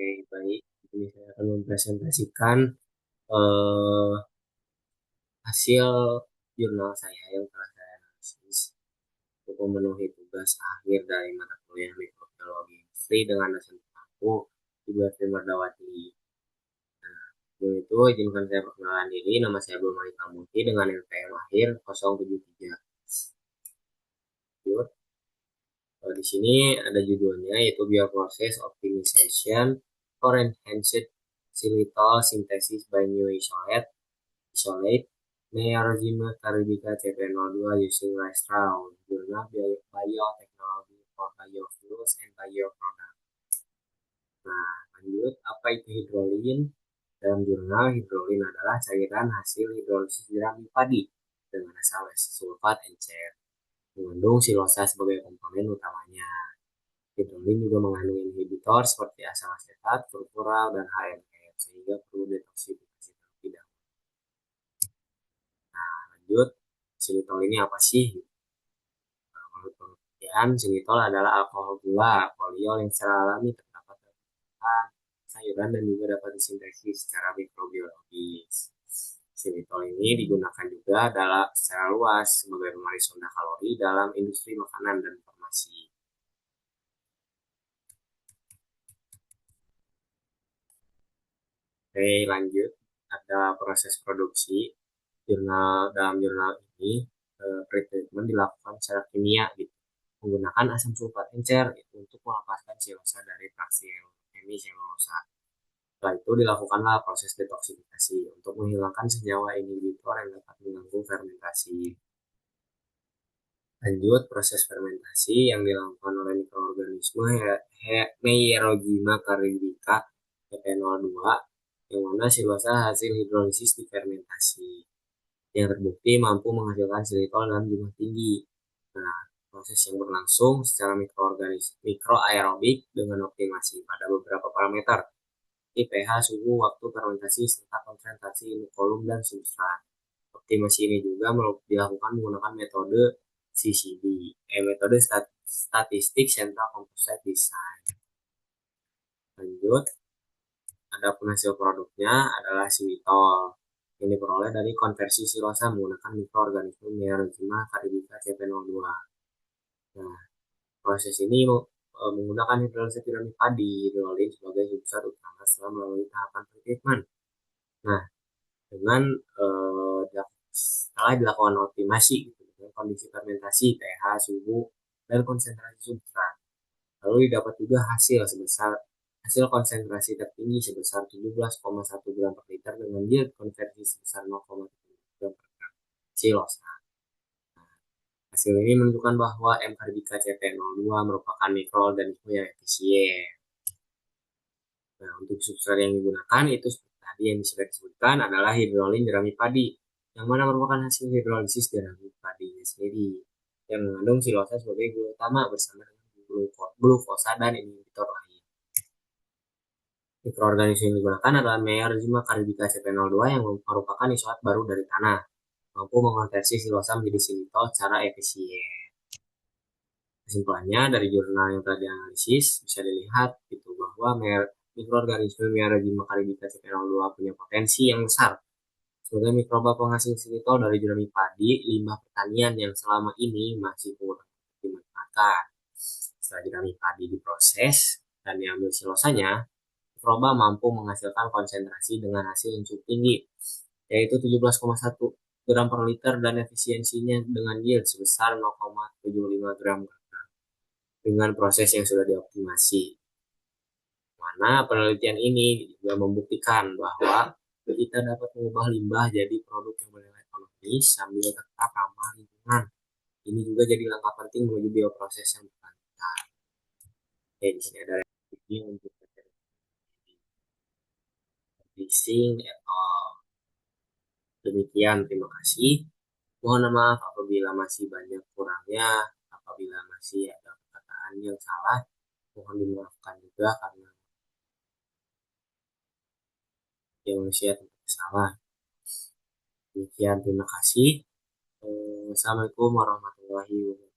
Oke, baik. Ini saya akan mempresentasikan eh, hasil jurnal saya yang telah saya analisis untuk memenuhi tugas akhir dari mata kuliah mikrobiologi industri dengan dosen aku Ibu Mardawati. Sebelum itu, izinkan saya perkenalan diri. Nama saya Abdul Malik Kamuti dengan NPM akhir 073. Lanjut. Di sini ada judulnya yaitu Bioprocess Optimization for Enhanced Xylitol Synthesis by New Isolate Nearzima Caribica CP02 using rice straw, Jurnal Biotechnology for Biofuels and Bioproducts. Nah, lanjut, apa itu hidrolin? Dalam jurnal, hidrolin adalah cairan hasil hidrolisis jerami padi dengan asal sulfat encer, mengandung silosa sebagai komponen utamanya. Hidrolin juga mengandung inhibitor seperti asam asetat, furfural, dan HMF, sehingga perlu detoksifikasi terlebih dahulu. Lanjut, xylitol ini apa sih? Menurut penelitian, xylitol adalah alkohol gula poliol yang secara alami terdapat dalam sayuran dan juga dapat disintesis secara mikrobiologis. Xylitol ini digunakan juga secara luas sebagai pemanis rendah kalori dalam industri makanan dan farmasi. Oke, lanjut. Ada proses produksi. Dalam jurnal ini, pretreatment dilakukan secara kimia gitu, menggunakan asam sulfat encer untuk melepaskan silosa dari fraksi hemiselulosa. Setelah itu dilakukanlah proses detoksifikasi untuk menghilangkan senyawa inhibitor yang dapat mengganggu fermentasi. Lanjut, proses fermentasi yang dilakukan oleh mikroorganisme Meierogima caribica PP02 yang mana silosa hasil hidrolisis difermentasi yang terbukti mampu menghasilkan xylitol dalam jumlah tinggi. Nah, proses yang berlangsung secara mikroaerobik dengan optimasi pada beberapa parameter, pH, suhu, waktu fermentasi, serta konsentrasi kolom dan substrat. Optimasi ini juga dilakukan menggunakan metode CCD, metode statistik Central Composite Design. Lanjut, adapun hasil produknya adalah xylitol yang diperoleh dari konversi silosa menggunakan mikroorganisme Meierogima caribica CP02. Nah, proses ini menggunakan hidrolisis jerami padi hidrolin sebagai substrat utama setelah melalui tahapan pretreatment. Nah, dengan setelah dilakukan optimasi gitu, dengan kondisi fermentasi, pH, suhu, dan konsentrasi substrat, lalu didapat juga hasil konsentrasi tertinggi sebesar 17,1 gram per liter dengan yield konversi sebesar 0,7 gram per gram silosa. Hasil ini menunjukkan bahwa M. caribica CP02 merupakan mikroorganisme yang efisien. Nah, untuk substrat yang digunakan itu seperti tadi yang sudah disebutkan adalah hidrolin jerami padi, yang mana merupakan hasil hidrolisis jerami padinya sendiri, yang mengandung silosa sebagai gula utama bersama dengan glukosa dan inhibitor lain. Mikroorganisme yang digunakan adalah Meierogima caribica CP02 yang merupakan isolat baru dari tanah, mampu mengonversi silosa menjadi xylitol secara efisien. Kesimpulannya dari jurnal yang telah dianalisis bisa dilihat gitu bahwa mikroorganisme Meierogima caribica CP02 punya potensi yang besar sebagai mikroba penghasil xylitol dari jerami padi limbah pertanian yang selama ini masih kurang dimanfaatkan. Setelah jerami padi diproses dan diambil silosanya, mikroba mampu menghasilkan konsentrasi dengan hasil yang cukup tinggi, yaitu 17,1 gram per liter dan efisiensinya dengan yield sebesar 0,75 gram per gram dengan proses yang sudah dioptimasi. Mana penelitian ini juga membuktikan bahwa kita dapat mengubah limbah jadi produk yang bernilai ekonomis sambil tetap ramah lingkungan. Ini juga jadi langkah penting menuju bioproses yang berkelanjutan. Oke, di sini ada review untuk leasing Demikian, terima kasih. Mohon maaf apabila masih banyak kurangnya, apabila masih ada perkataan yang salah, mohon dimaafkan juga karena manusia tentu salah. Demikian, terima kasih. Assalamualaikum warahmatullahi wabarakatuh.